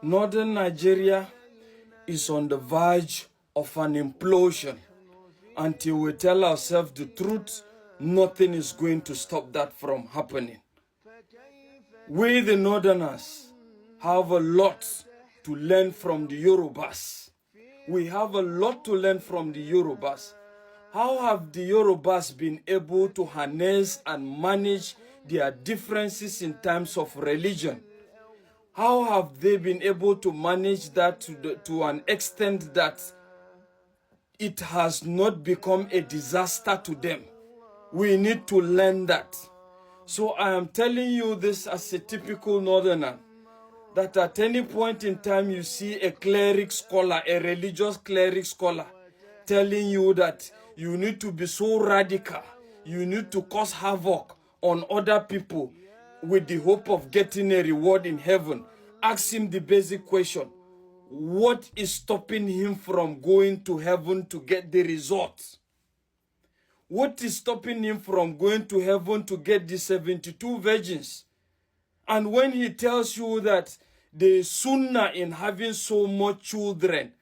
Northern Nigeria is on the verge of an implosion. Until we tell ourselves the truth, nothing is going to stop that from happening. We, the Northerners, have a lot to learn from the Yorubas. We have a lot to learn from the Yorubas. How have the Yorubas been able to harness and manage their differences in terms of religion? How have they been able to manage that to an extent that it has not become a disaster to them? We need to learn that. So I am telling you this as a typical Northerner, that at any point in time you see a cleric scholar, a religious cleric scholar, telling you that you need to be so radical, you need to cause havoc on other people with the hope of getting a reward in heaven, ask him the basic question: what is stopping him from going to heaven to get the result? What is stopping him from going to heaven to get the 72 virgins? And when he tells you that there is sunnah in having so much children,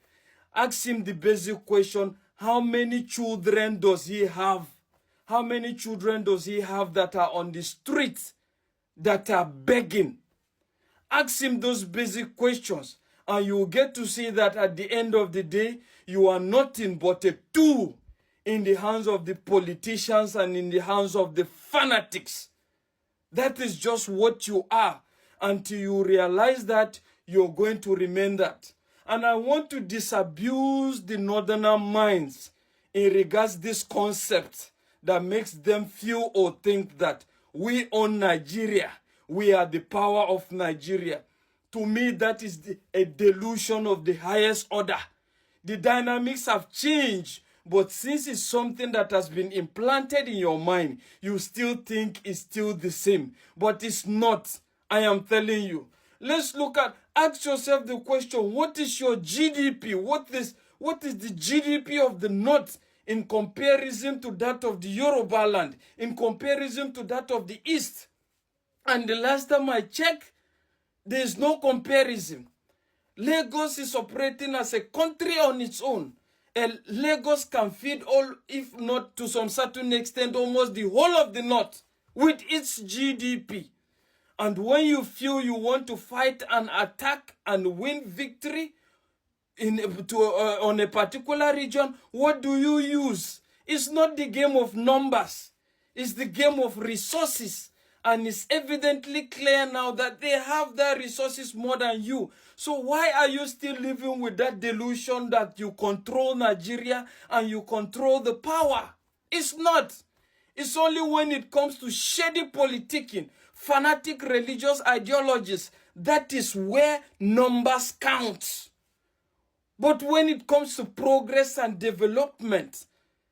ask him the basic question: how many children does he have? How many children does he have that are on the street, that are begging? Ask him those basic questions, and you will get to see that at the end of the day, you are nothing but a tool in the hands of the politicians and in the hands of the fanatics. That is just what you are. Until you realize that, you're going to remain that. And I want to disabuse the Northerner minds in regards to this concept that makes them feel or think that we own Nigeria. We are the power of Nigeria. To me, that is a delusion of the highest order. The dynamics have changed, but since it's something that has been implanted in your mind, you still think it's still the same. But it's not. I am telling you. Let's ask yourself the question: what is your GDP? What is the GDP of the North in comparison to that of the Yoruba land, in comparison to that of the East? And the last time I checked, there is no comparison. Lagos is operating as a country on its own. And Lagos can feed all, if not to some certain extent, almost the whole of the North with its GDP. And when you feel you want to fight an attack and win victory on a particular region, what do you use? It's not the game of numbers. It's the game of resources. And it's evidently clear now that they have their resources more than you. So why are you still living with that delusion that you control Nigeria and you control the power? It's not. It's only when it comes to shady politicking, fanatic religious ideologies, that is where numbers count. But when it comes to progress and development,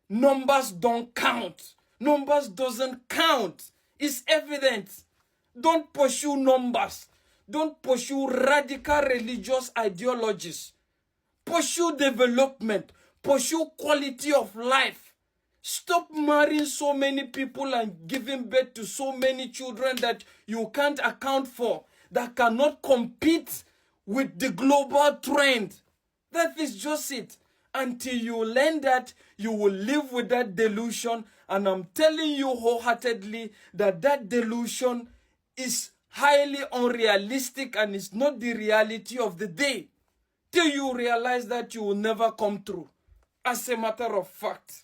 numbers don't count. Numbers doesn't count. It's evident. Don't pursue numbers. Don't pursue radical religious ideologies. Pursue development. Pursue quality of life. Stop marrying so many people and giving birth to so many children that you can't account for, that cannot compete with the global trend. That is just it. Until you learn that, you will live with that delusion. And I'm telling you wholeheartedly that that delusion is highly unrealistic and is not the reality of the day. Till you realize that, you will never come through. As a matter of fact.